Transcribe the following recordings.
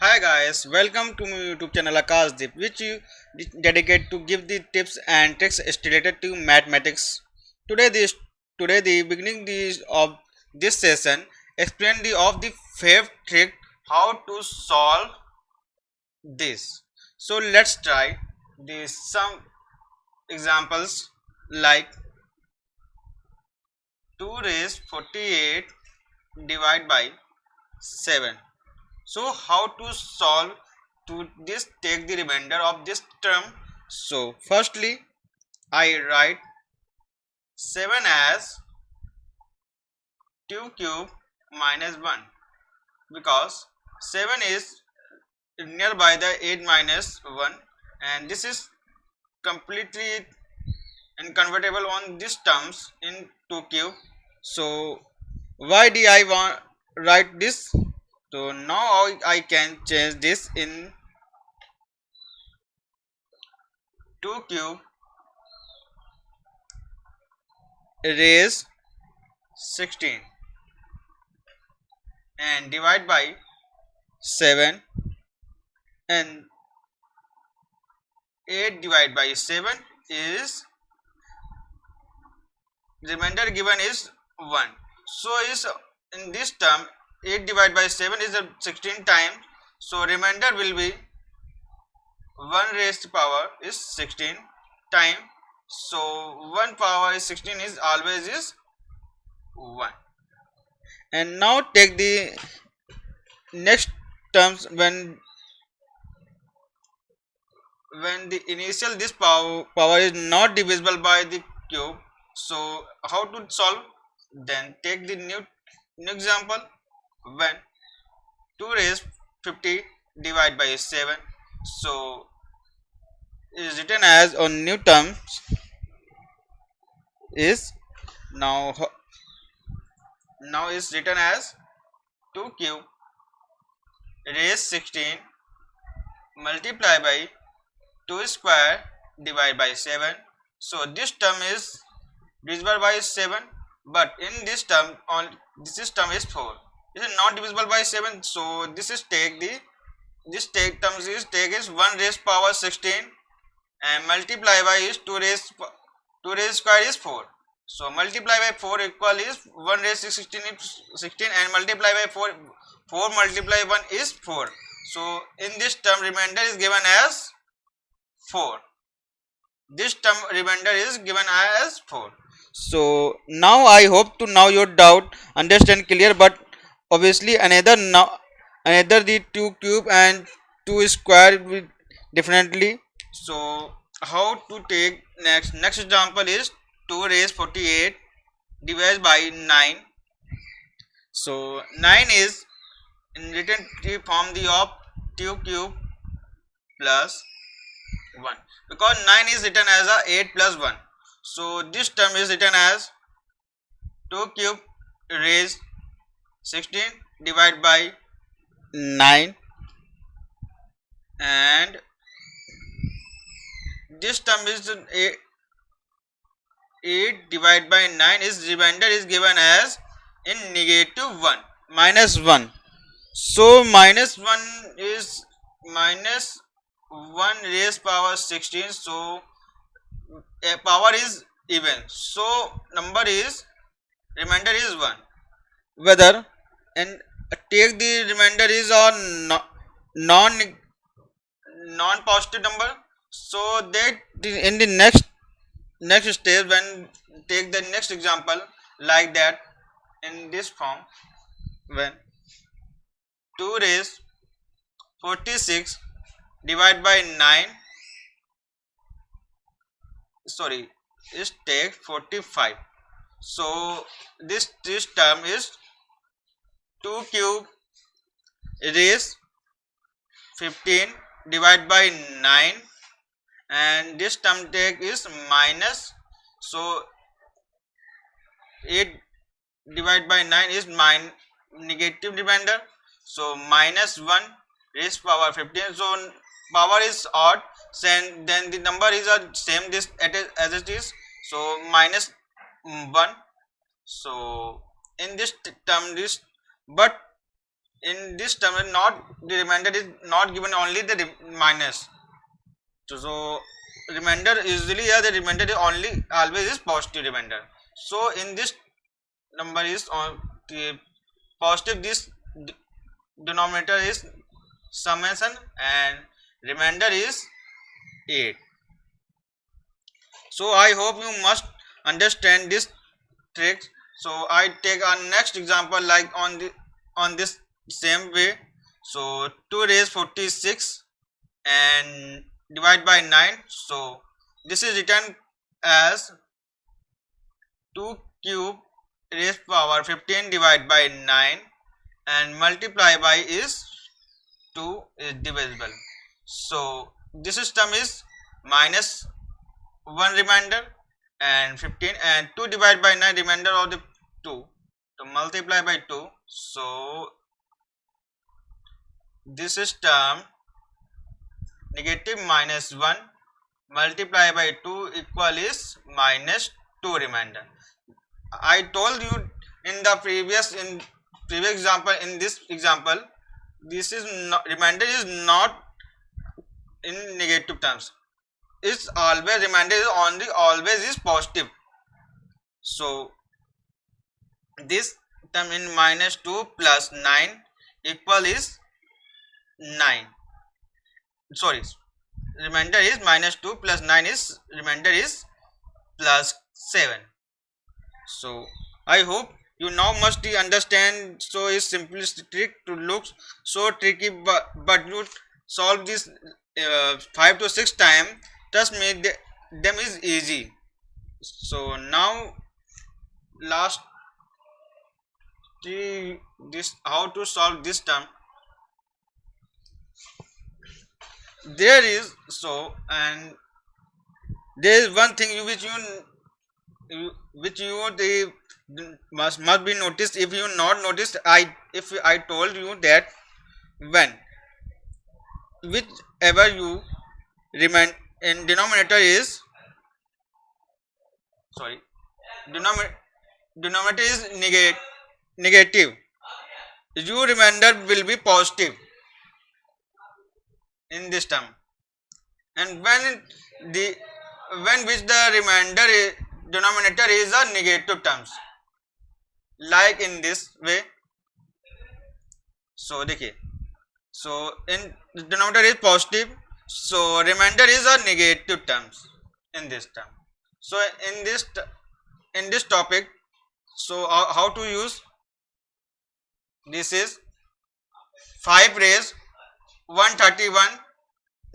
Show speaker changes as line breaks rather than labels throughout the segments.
Hi guys, welcome to my YouTube channel Akashdeep, which you dedicate to give the tips and tricks related to mathematics. Today, the beginning of this session explain the of the fifth trick how to solve this. So let's try some examples like 2 raised 48 divided by 7. So how to solve to this, take the remainder of this term. So firstly I write 7 as 2 cube minus 1 because 7 is nearby the 8 minus 1 and this is completely inconvertible on these terms in 2 cube. So why do I want write this? So now I can change this in 2 cube raise 16 and divide by 7 and 8 divided by 7 is remainder given is 1. So is in this term 8 divided by 7 is a 16 times, so remainder will be 1 raised to power is 16 time. So 1 power is 16 is always is 1. And now take the next terms when the initial this power is not divisible by the cube. So how to solve? Then take the new example when 2 raised 50 divided by 7. So is written as on new terms is now is written as 2 cube raised 16 multiply by 2 square divided by 7. So this term is divisible by 7, but in this term on this term is 4. This is not divisible by 7, so this is take the this take terms is take is 1 raised power 16 and multiply by is 2 raised square is 4. So multiply by 4 equal is 1 raised 16 and multiply by 4 multiply 1 is 4. So in this term remainder is given as 4. This term remainder is given as 4. So now I hope to now your doubt understand clear, but obviously another the 2 cube and 2 square will differently. So how to take next example is 2 raised 48 divided by 9. So 9 is in written form the of 2 cube plus 1 because 9 is written as a 8 plus 1. So this term is written as 2 cube raised 16 divided by 9 and this term is 8 divided by 9 is remainder is given as in negative 1 minus 1. So minus 1 is minus 1 raised power 16. So a power is even, so number is remainder is 1. Whether and take the remainder is a non positive number. So that in the next stage when take the next example like that in this form when 2 raised 46 divided by 9 sorry is take 45. So this term is 2 cube raised 15 divided by 9 and this term take is minus. So 8 divided by 9 is negative remainder. So minus 1 raised power 15. So power is odd, then the number is same this as it is. So minus 1. So in this term this, but in this term not the remainder is not given, only the minus. So remainder usually here the remainder is only always is positive remainder. So in this number is on the positive, this denominator is summation and remainder is 8. So I hope you must understand this trick. So I take our next example like on this same way. So 2 raised 46 and divide by 9. So this is written as 2 cube raised power 15 divided by 9 and multiply by is 2 is divisible. So this system is minus 1 remainder and 15 and 2 divided by 9 remainder of the 2 to multiply by 2. So this is term negative minus 1 multiply by 2 equal is minus 2 remainder. I told you in the previous example, in this example this is not, remainder is not in negative terms, it's always remainder is only always is positive. So this term in minus 2 plus 9 equal is 9. Sorry, remainder is minus 2 plus 9 is remainder is plus 7. So I hope you now must understand. So it's simplistic to look so tricky, but you solve this 5 to 6 times, trust me, them is easy. So now last this how to solve this term. There is so, and there is one thing which you the must be noticed. If you not noticed, if I told you that when whichever you remain in denominator is denominator is negative, your remainder will be positive in this term, and when which the remainder denominator is a negative terms, like in this way. So देखिए, so in denominator is positive, so remainder is a negative terms in this term. So in this topic, so how to use this is 5 raised 131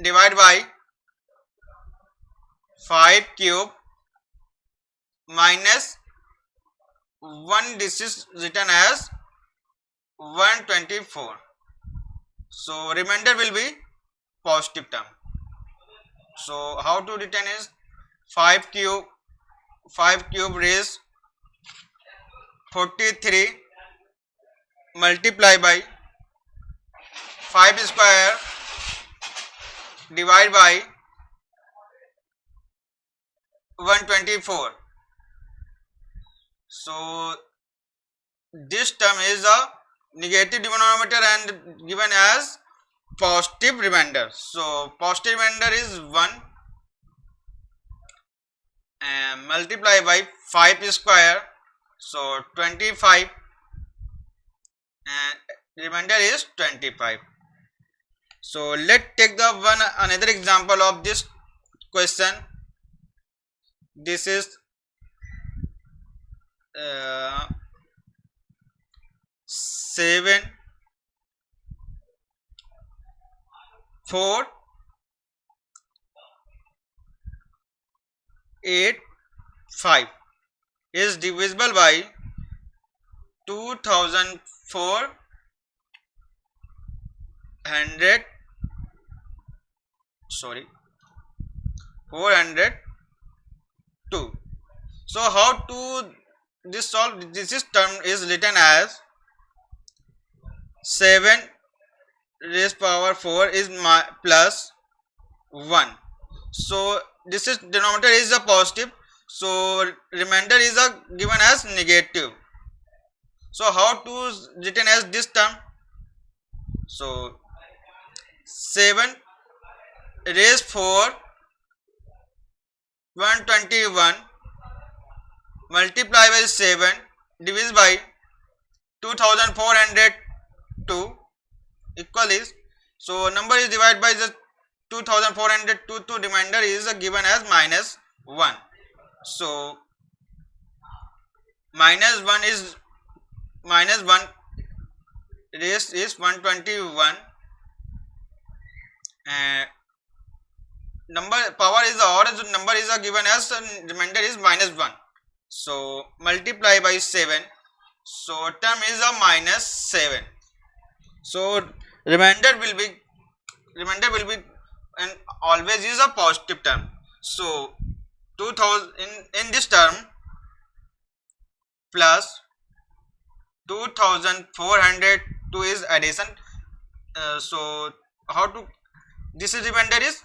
divided by 5 cube minus 1, this is written as 124. So remainder will be positive term. So how to written is 5 cube raised 43 multiply by 5 square divide by 124. So this term is a negative denominator and given as positive remainder. So positive remainder is 1 and multiply by 5 square, so 25 and remainder is 25. So let's take the another example of this question. This is 7 4 8 5 is divisible by 2400 402. So how to this solve? This is term is written as 7 raised power 4 is plus 1. So this is denominator is a positive, so remainder is a given as negative. So how to written as this term? So 7 raised 4 121 multiply by 7 divided by 2402 equal is, so number is divided by the 2402 to remainder is given as -1. So -1 is -1 raised is 121 and number power is the odd, number is given as remainder is -1. So multiply by 7, so term is a -7. So remainder will be and always is a positive term. So 2000 in this term plus 2402 is addition. So how to, this is remainder is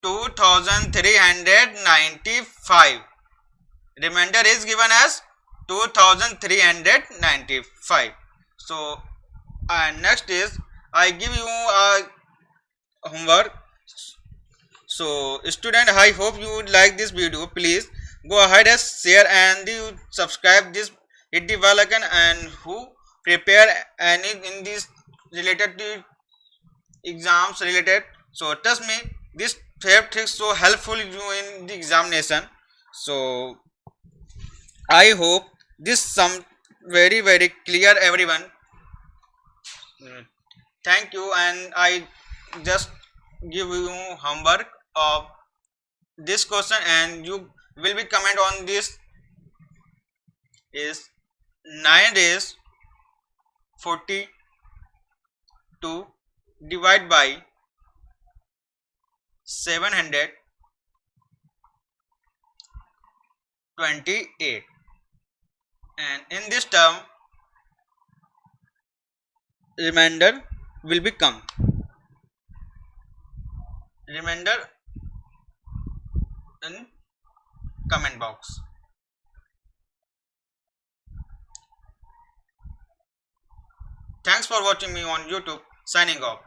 2395. Remainder is given as 2395. So next is I give you a homework. So student, I hope you would like this video. Please go ahead and share and you subscribe this, hit the bell icon, and who prepare any in this related to exams related, so trust me, this 5 tricks so helpful you in the examination. So I hope this some very clear everyone. Thank you, and I just give you homework of this question and you will be comment on this is 9 days 42 divide by 728, and in this term remainder will become, remainder in comment box. Thanks for watching me on YouTube. Signing off.